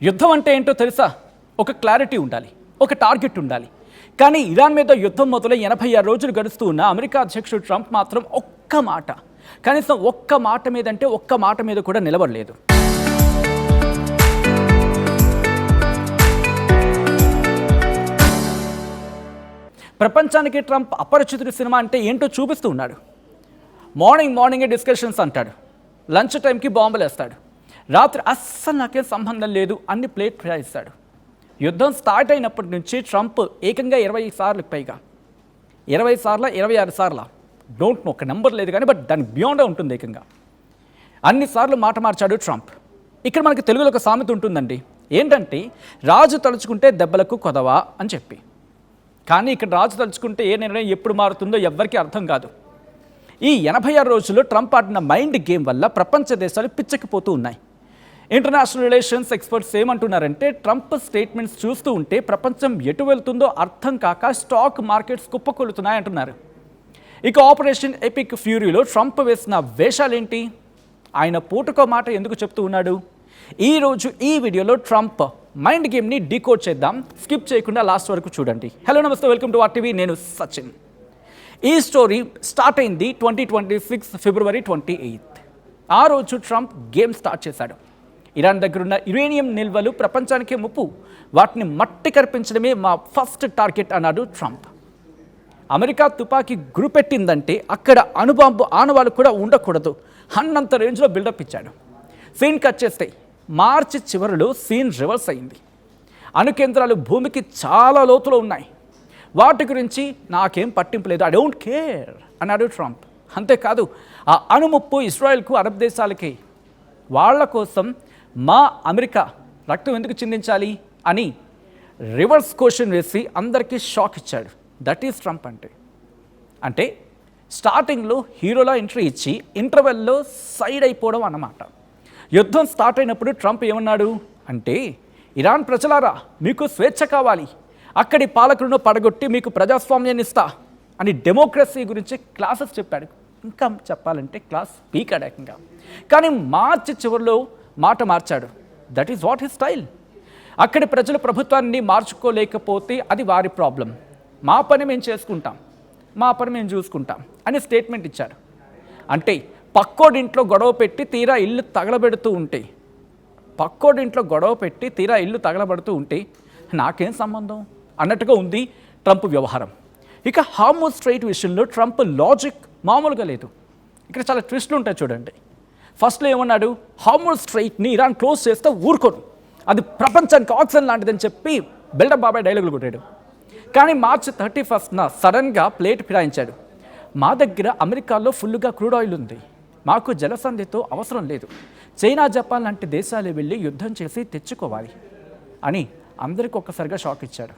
యుద్ధం అంటే ఏంటో తెలుసా? ఒక క్లారిటీ ఉండాలి, ఒక టార్గెట్ ఉండాలి. కానీ ఇరాన్ మీద యుద్ధం మొదలై 86 రోజులు గడుస్తూ ఉన్న అమెరికా అధ్యక్షుడు ట్రంప్ మాత్రం ఒక్క మాట, కనీసం ఒక్క మాట మీద అంటే ఒక్క మాట మీద కూడా నిలబడలేదు. ప్రపంచానికి ట్రంప్ అపరిచితుడి సినిమా అంటే ఏంటో చూపిస్తూ ఉన్నాడు. మార్నింగే డిస్కషన్స్ అంటాడు, లంచ్ టైంకి బాంబులు వేస్తాడు, రాత్రి అస్సలు నాకేం సంబంధం లేదు అన్ని ప్లేట్ ఫిరాయిస్తాడు. యుద్ధం స్టార్ట్ అయినప్పటి నుంచి ట్రంప్ ఏకంగా 20 సార్లు పైగా 20 సార్ల 26 సార్ల డోంట్ నో, ఒక నెంబర్ లేదు కానీ బట్ దాని బియాండే ఉంటుంది. ఏకంగా అన్నిసార్లు మాట మార్చాడు ట్రంప్. ఇక్కడ మనకి తెలుగులో ఒక సామెత ఉంటుందండి, ఏంటంటే రాజు తలుచుకుంటే దెబ్బలకు కొదవా అని చెప్పి. కానీ ఇక్కడ రాజు తలుచుకుంటే ఏ నిర్ణయం ఎప్పుడు మారుతుందో ఎవ్వరికీ అర్థం కాదు. ఈ 86 రోజుల్లో ట్రంప్ ఆడిన మైండ్ గేమ్ వల్ల ప్రపంచ దేశాలు పిచ్చెక్కిపోతూ ఉన్నాయి. ఇంటర్నేషనల్ రిలేషన్స్ ఎక్స్పర్ట్స్ ఏమంటున్నారంటే, ట్రంప్ స్టేట్మెంట్స్ చూస్తూ ఉంటే ప్రపంచం ఎటు వెళ్తుందో అర్థం కాక స్టాక్ మార్కెట్స్ కుప్పకొలుతున్నాయి అంటున్నారు. ఇక ఆపరేషన్ ఎపిక్ ఫ్యూరీలో ట్రంప్ వేసిన వేషాలేంటి, ఆయన పూటకో మాట ఎందుకు చెప్తూ ఉన్నాడు, ఈరోజు ఈ వీడియోలో ట్రంప్ మైండ్ గేమ్ని డీకోడ్ చేద్దాం. స్కిప్ చేయకుండా లాస్ట్ వరకు చూడండి. హలో నమస్తే, వెల్కమ్ టు ఆర్టీవీ, నేను సచిన్. ఈ స్టోరీ స్టార్ట్ అయింది 2026 ఫిబ్రవరి 28. ఆ రోజు ట్రంప్ గేమ్ స్టార్ట్ చేశాడు. ఇరాన్ దగ్గరున్న యురేనియం నిల్వలు ప్రపంచానికే ముప్పు, వాటిని మట్టి కరిపించడమే మా ఫస్ట్ టార్గెట్ అన్నాడు ట్రంప్. అమెరికా తుపాకీ గురిపెట్టిందంటే అక్కడ అణుబాంబు ఆనవాళ్ళు కూడా ఉండకూడదు అన్నంత రేంజ్లో బిల్డప్ ఇచ్చాడు. సీన్ కట్ చేస్తే మార్చి చివరిలో సీన్ రివర్స్ అయింది. అణుకేంద్రాలు భూమికి చాలా లోతులో ఉన్నాయి, వాటి గురించి నాకేం పట్టింపు లేదు, ఐ డోంట్ కేర్ అన్నాడు ట్రంప్. అంతేకాదు, ఆ అణుముప్పు ఇజ్రాయెల్కు, అరబ్ దేశాలకి, వాళ్ళ కోసం మా అమెరికా రక్తం ఎందుకు చిందించాలి అని రివర్స్ క్వశ్చన్ వేసి అందరికీ షాక్ ఇచ్చాడు. దట్ ఈస్ ట్రంప్ అంటే స్టార్టింగ్లో హీరోలా ఎంట్రీ ఇచ్చి ఇంటర్వెల్లో సైడ్ అయిపోవడం అన్నమాట. యుద్ధం స్టార్ట్ అయినప్పుడు ట్రంప్ ఏమన్నాడు అంటే, ఇరాన్ ప్రజలారా మీకు స్వేచ్ఛ కావాలి, అక్కడి పాలకులను పడగొట్టి మీకు ప్రజాస్వామ్యాన్ని ఇస్తా అని డెమోక్రసీ గురించి క్లాసెస్ చెప్పాడు. ఇంకా చెప్పాలంటే క్లాస్ పీకాడు ఏకంగా. కానీ మార్చి చివరిలో మాట మార్చాడు. That is what his style. అక్కడి ప్రజలు ప్రభుత్వాన్ని మార్చుకోలేకపోతే అది వారి ప్రాబ్లం, మా పని మేము చేసుకుంటాం, మా పని మేము చూసుకుంటాం అని స్టేట్మెంట్ ఇచ్చాడు. అంటే పక్కోడింట్లో గొడవ పెట్టి తీరా ఇల్లు తగలబెడుతూ ఉంటే నాకేం సంబంధం అన్నట్టుగా ఉంది ట్రంప్ వ్యవహారం. ఇక హార్మోజ్ స్ట్రైట్ విషయంలో ట్రంప్ లాజిక్ మామూలుగా లేదు. ఇక్కడ చాలా ట్విస్ట్లు ఉంటాయి చూడండి. ఫస్ట్లో ఏమన్నాడు, హార్మోజ్ స్ట్రైట్ని ఇరాన్ క్లోజ్ చేస్తే ఊరుకోను, అది ప్రపంచానికి ఆక్సిజన్ లాంటిదని చెప్పి బిల్డప్ బాబాయ్ డైలాగులు కొట్టాడు. కానీ మార్చి 31న సడన్గా ప్లేట్ ఫిరాయించాడు. మా దగ్గర అమెరికాలో ఫుల్గా క్రూడ్ ఆయిల్ ఉంది, మాకు జలసంధితో అవసరం లేదు, చైనా జపాన్ లాంటి దేశాలు వెళ్ళి యుద్ధం చేసి తెచ్చుకోవాలి అని అందరికీ ఒక్కసారిగా షాక్ ఇచ్చాడు.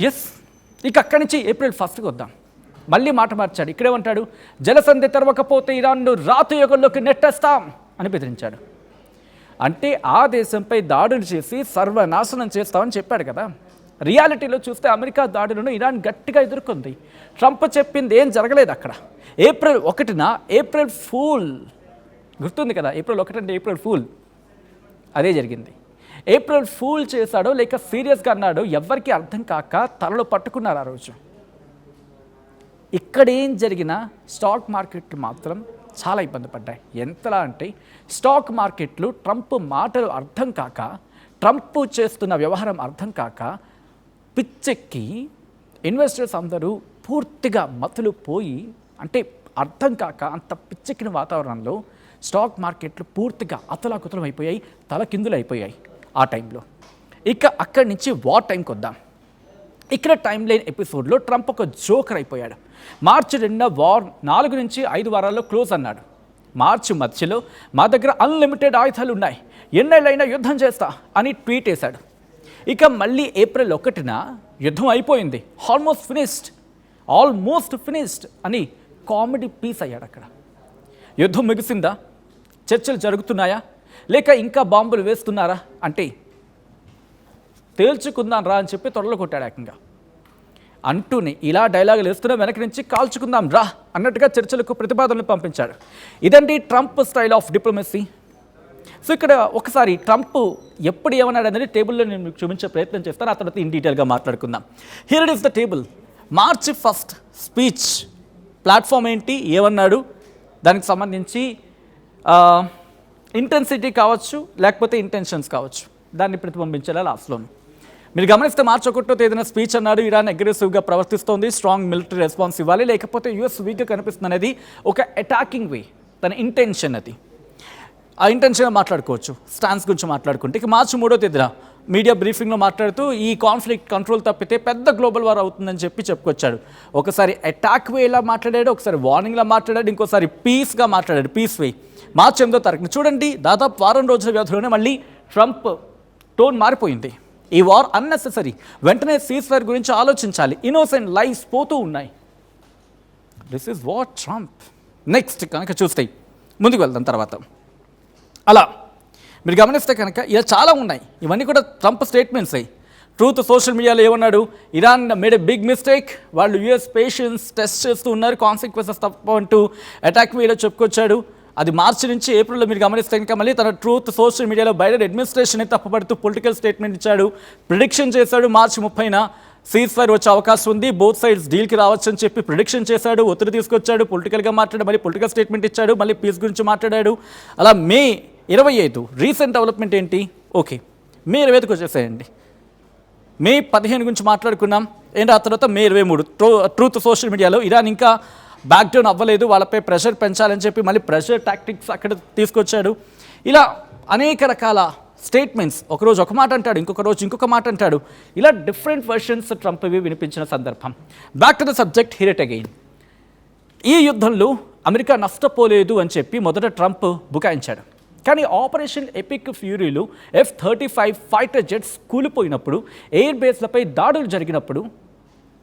ఎస్, ఇక అక్కడి నుంచి ఏప్రిల్ 1కి వద్దాం. మళ్ళీ మాట మార్చాడు. ఇక్కడేమంటాడు, జలసంధి తెరవకపోతే ఇరాన్ను రాతయుగంలోకి నెట్టేస్తాం అని బెదిరించాడు. అంటే ఆ దేశంపై దాడులు చేసి సర్వనాశనం చేస్తామని చెప్పాడు కదా. రియాలిటీలో చూస్తే అమెరికా దాడులను ఇరాన్ గట్టిగా ఎదుర్కొంది. ట్రంప్ చెప్పింది ఏం జరగలేదు అక్కడ. ఏప్రిల్ 1న ఏప్రిల్ ఫూల్ గుర్తుంది కదా, ఏప్రిల్ 1 అంటే ఏప్రిల్ ఫూల్, అదే జరిగింది. ఏప్రిల్ ఫూల్ చేశాడో లేక సీరియస్గా అన్నాడో ఎవ్వరికీ అర్థం కాక తలలో పట్టుకున్నారు ఆ రోజు. ఇక్కడేం జరిగినా స్టాక్ మార్కెట్లు మాత్రం చాలా ఇబ్బంది పడ్డాయి. ఎంతలా అంటే స్టాక్ మార్కెట్లు ట్రంప్ మాటలు అర్థం కాక, ట్రంప్ చేస్తున్న వ్యవహారం అర్థం కాక పిచ్చెక్కి ఇన్వెస్టర్స్ అందరూ పూర్తిగా మతులు పోయి, అంటే అర్థం కాక అంత పిచ్చెక్కిన వాతావరణంలో స్టాక్ మార్కెట్లు పూర్తిగా అతలాకుతలం అయిపోయాయి, తలకిందులు అయిపోయాయి ఆ టైంలో. ఇక అక్కడి నుంచి వార్ టైంకి వద్దాం. ఇక్కడ టైం లైన్ ఎపిసోడ్లో ట్రంప్ ఒక జోకర్ అయిపోయాడు. మార్చి 2న వార్ 4 నుంచి 5 వారాల్లో క్లోజ్ అన్నాడు. మార్చి మధ్యలో మా దగ్గర అన్లిమిటెడ్ ఆయుధాలు ఉన్నాయి, ఎన్నేళ్ళైనా యుద్ధం చేస్తా అని ట్వీట్ వేశాడు. ఇక మళ్ళీ ఏప్రిల్ 1న యుద్ధం అయిపోయింది, ఆల్మోస్ట్ ఫినిష్డ్ అని కామెడీ పీస్ అయ్యాడు అక్కడ. యుద్ధం ముగిసిందా, చర్చలు జరుగుతున్నాయా, లేక ఇంకా బాంబులు వేస్తున్నారా అంటే తేల్చుకుందాం రా అని చెప్పి తొడలు కొట్టాడు ఏకంగా. అంటూనే ఇలా డైలాగులు వేస్తున్నా వెనక నుంచి కాల్చుకుందాం రా అన్నట్టుగా చర్చలకు ప్రతిపాదనలు పంపించాడు. ఇదండి Trump style of diplomacy. So ఇక్కడ ఒకసారి ట్రంప్ ఎప్పుడు ఏమన్నాడు అనేది టేబుల్లో నేను మీకు చూపించే ప్రయత్నం చేస్తాను, ఆ తర్వాత ఇన్ డీటెయిల్గా మాట్లాడుకుందాం. Here it is the table. March 1 speech platform ఏంటి, ఏమన్నాడు, దానికి సంబంధించి ఇంటెన్సిటీ కావచ్చు లేకపోతే ఇంటెన్షన్స్ కావచ్చు, దాన్ని ప్రతిబింబించేలా లాస్ట్లోను. మీరు గమనిస్తే మార్చి 1వ తేదీన స్పీచ్ అన్నాడు, ఇరాన్ అగ్రెసివ్గా ప్రవర్తిస్తోంది, స్ట్రాంగ్ మిలిటరీ రెస్పాన్స్ ఇవ్వాలి, లేకపోతే యూఎస్ వీక్గా కనిపిస్తుంది అనేది ఒక అటాకింగ్ వే, తన ఇంటెన్షన్ అది. ఆ ఇంటెన్షన్ మాట్లాడుకోవచ్చు, స్టాన్స్ గురించి మాట్లాడుకుంటే. ఇక మార్చి 3వ తేదీన మీడియా బ్రీఫింగ్లో మాట్లాడుతూ ఈ కాన్ఫ్లిక్ట్ కంట్రోల్ తప్పితే పెద్ద గ్లోబల్ వార్ అవుతుందని చెప్పుకొచ్చాడు. ఒకసారి అటాక్ వేలా మాట్లాడాడు, ఒకసారి వార్నింగ్లా మాట్లాడాడు, ఇంకోసారి పీస్గా మాట్లాడాడు, పీస్ వే. మార్చి 8వ తారీఖున చూడండి, దాదాపు వారం రోజుల వ్యవధిలోనే మళ్ళీ ట్రంప్ టోన్ మారిపోయింది. ఈ వార్ అన్నెసెసరీ, వెంటనే సీజ్ ఫైర్ గురించి ఆలోచించాలి, ఇన్నోసెంట్ లైఫ్స్ పోతూ ఉన్నాయి. This is what Trump. Next కనుక చూస్తే ముందుకు వెళ్దాం తర్వాత. అలా మీరు గమనిస్తే కనుక ఇలా చాలా ఉన్నాయి, ఇవన్నీ కూడా ట్రంప్ స్టేట్మెంట్స్ అయ్యి. ట్రూత్ సోషల్ మీడియాలో ఏమన్నాడు, Iran made a big mistake, వాళ్ళు యుఎస్ పేషెన్స్ టెస్ట్ చేస్తూ ఉన్నారు, కాన్సిక్వెన్సెస్ తప్పంటూ అటాక్ మీడియాలో చెప్పుకొచ్చాడు. అది మార్చి నుంచి ఏప్రిల్లో మీరు గమనిస్తే కనుక మళ్ళీ తన ట్రూత్ సోషల్ మీడియాలో బైడెన్ అడ్మినిస్ట్రేషన్ తప్పబడుతూ పొలిటికల్ స్టేట్మెంట్ ఇచ్చాడు, ప్రిడిక్షన్ చేశాడు. మార్చి 30న సీజ్ ఫైర్ వచ్చే అవకాశం ఉంది, బోత్ సైడ్స్ డీల్కి రావచ్చు అని చెప్పి ప్రిడిక్షన్ చేశాడు, ఒత్తిడి తీసుకొచ్చాడు, పొలిటికల్గా మాట్లాడాడు, మళ్ళీ పొలిటికల్ స్టేట్మెంట్ ఇచ్చాడు, మళ్ళీ పీస్ గురించి మాట్లాడాడు. అలా మే 25 రీసెంట్ డెవలప్మెంట్ ఏంటి, ఓకే మే 25కి వచ్చేసాయండి. మే 15 గురించి మాట్లాడుకున్నాం ఏంటి, ఆ తర్వాత మే 23 ట్రూత్ సోషల్ మీడియాలో ఇరాన్ ఇంకా బ్యాక్ డౌన్ అవ్వలేదు, వాళ్ళపై ప్రెషర్ పెంచాలని చెప్పి మళ్ళీ ప్రెషర్ టాక్టిక్స్ అక్కడ తీసుకొచ్చాడు. ఇలా అనేక రకాల స్టేట్మెంట్స్, ఒకరోజు ఒక మాట అంటాడు, ఇంకొక రోజు ఇంకొక మాట అంటాడు. ఇలా డిఫరెంట్ వర్షన్స్ ట్రంప్ ఇవి వినిపించిన సందర్భం. Back to the subject, here it again. ఈ యుద్ధంలో అమెరికా నష్టపోలేదు అని చెప్పి మొదట ట్రంప్ బుకాయించాడు. కానీ ఆపరేషన్ ఎపిక్ ఫ్యూరీలు F-35 ఫైటర్ జెట్స్ కూలిపోయినప్పుడు, ఎయిర్ బేస్లపై దాడులు జరిగినప్పుడు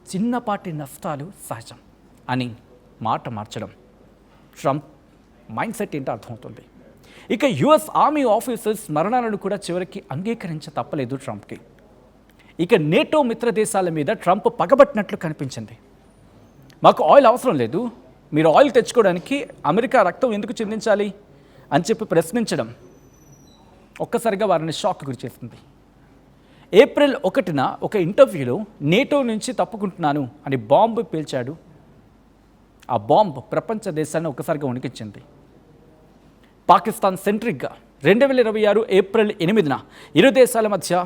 చిన్నపాటి నష్టాలు సహజం అని మాట మార్చడం ట్రంప్ మైండ్ సెట్ ఏంటో అర్థమవుతుంది. ఇక యుఎస్ ఆర్మీ ఆఫీసర్స్ మరణాలను కూడా చివరికి అంగీకరించ తప్పలేదు ట్రంప్కి. ఇక నేటో మిత్ర దేశాల మీద ట్రంప్ పగబట్టినట్లు కనిపించింది. మాకు ఆయిల్ అవసరం లేదు, మీరు ఆయిల్ తెచ్చుకోవడానికి అమెరికా రక్తం ఎందుకు చిందించాలి అని చెప్పి ప్రశ్నించడం ఒక్కసారిగా వారిని షాక్ గురి చేస్తుంది. ఏప్రిల్ 1న ఒక ఇంటర్వ్యూలో నేటో నుంచి తప్పుకుంటున్నాను అని బాంబు పేల్చాడు. ఆ బాంబు ప్రపంచ దేశాన్ని ఒక్కసారిగా వణికించింది. పాకిస్తాన్ సెంట్రిక్గా 2026 ఏప్రిల్ 8న ఇరు దేశాల మధ్య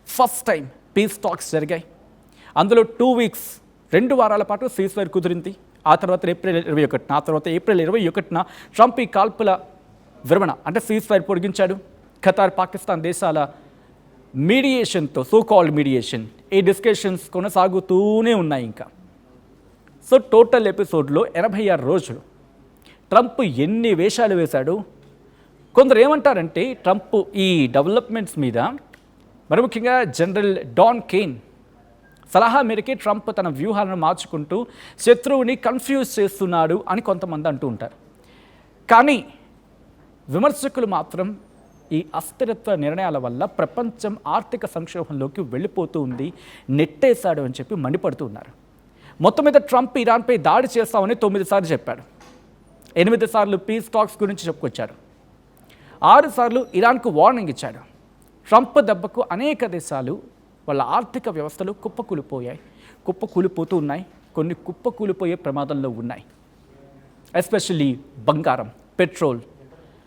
ఫస్ట్ టైం పీస్ టాక్స్ జరిగాయి. అందులో 2 వీక్స్ 2 వారాల పాటు సీజ్ ఫైర్ కుదిరింది. ఆ తర్వాత ఏప్రిల్ 21న ట్రంప్ ఈ కాల్పుల విరమణ అంటే సీజ్ ఫైర్ పొడిగించాడు. ఖతార్, పాకిస్తాన్ దేశాల మీడియేషన్తో, సో కాల్డ్ మీడియేషన్, ఈ డిస్కషన్స్ కొనసాగుతూనే ఉన్నాయి ఇంకా. సో టోటల్ ఎపిసోడ్లో 86 రోజులు ట్రంప్ ఎన్ని వేషాలు వేశాడు. కొందరు ఏమంటారంటే ట్రంప్ ఈ డెవలప్మెంట్స్ మీద, మరి ముఖ్యంగా జనరల్ డాన్ కేన్ సలహా మేరకే ట్రంప్ తన వ్యూహాలను మార్చుకుంటూ శత్రువుని కన్ఫ్యూజ్ చేస్తున్నాడు అని కొంతమంది అంటూ ఉంటారు. కానీ విమర్శకులు మాత్రం ఈ అస్థిరత్వ నిర్ణయాల వల్ల ప్రపంచం ఆర్థిక సంక్షోభంలోకి వెళ్ళిపోతూ ఉంది, నెట్టేశాడు అని చెప్పి మండిపడుతూ ఉన్నారు. మొత్తం మీద ట్రంప్ ఇరాన్పై దాడి చేస్తామని 9 సార్లు చెప్పాడు, 8 సార్లు పీస్ టాక్స్ గురించి చెప్పుకొచ్చాడు, 6 సార్లు ఇరాన్కు వార్నింగ్ ఇచ్చాడు. ట్రంప్ దెబ్బకు అనేక దేశాలు వాళ్ళ ఆర్థిక వ్యవస్థలు కుప్పకూలిపోతూ ఉన్నాయి, కొన్ని కుప్పకూలిపోయే ప్రమాదంలో ఉన్నాయి. ఎస్పెషల్లీ బంగారం, పెట్రోల్,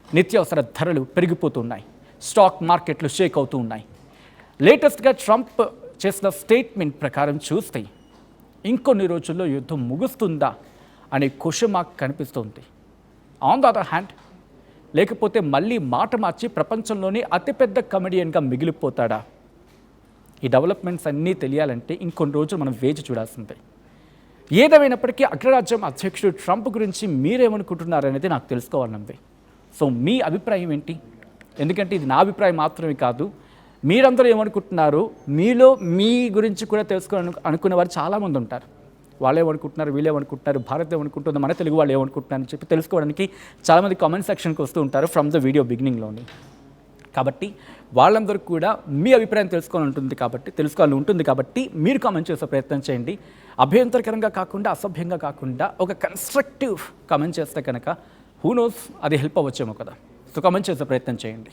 నిత్యావసర ధరలు పెరిగిపోతున్నాయి, స్టాక్ మార్కెట్లు షేక్ అవుతూ ఉన్నాయి. లేటెస్ట్గా ట్రంప్ చేసిన స్టేట్మెంట్ ప్రకారం చూస్తే ఇంకొన్ని రోజుల్లో యుద్ధం ముగుస్తుందా అనే క్వశ్చన్ మార్క్ కనిపిస్తుంది. ఆన్ ద అదర్ హ్యాండ్, లేకపోతే మళ్ళీ మాట మార్చి ప్రపంచంలోనే అతిపెద్ద కమెడియన్గా మిగిలిపోతాడా? ఈ డెవలప్మెంట్స్ అన్నీ తెలియాలంటే ఇంకొన్ని రోజులు మనం వేచి చూడాల్సిందే. ఏదేమైనప్పటికీ అగ్రరాజ్యం అధ్యక్షుడు ట్రంప్ గురించి మీరేమనుకుంటున్నారనేది నాకు తెలుసుకోవాలన్నది. సో మీ అభిప్రాయం ఏంటి? ఎందుకంటే ఇది నా అభిప్రాయం మాత్రమే కాదు, మీరందరూ ఏమనుకుంటున్నారు, మీలో మీ గురించి కూడా అనుకునే వారు చాలామంది ఉంటారు. వాళ్ళు ఏమనుకుంటున్నారు, వీళ్ళు ఏమనుకుంటున్నారు, భారత్ ఏమనుకుంటుంది, మన తెలుగు వాళ్ళు ఏమనుకుంటున్నారు అని చెప్పి తెలుసుకోవడానికి చాలామంది కామెంట్ సెక్షన్కి వస్తూ ఉంటారు ఫ్రమ్ ద వీడియో బిగినింగ్లోని. కాబట్టి వాళ్ళందరూ కూడా మీ అభిప్రాయం తెలుసుకోవాలని ఉంటుంది కాబట్టి మీరు కామెంట్ చేసే ప్రయత్నం చేయండి. అభ్యంతరకరంగా కాకుండా, అసభ్యంగా కాకుండా ఒక కన్స్ట్రక్టివ్ కామెంట్ చేస్తే కనుక హూ నోస్ అది హెల్ప్ అవ్వచ్చేమో కదా. కామెంట్ చేసే ప్రయత్నం చేయండి.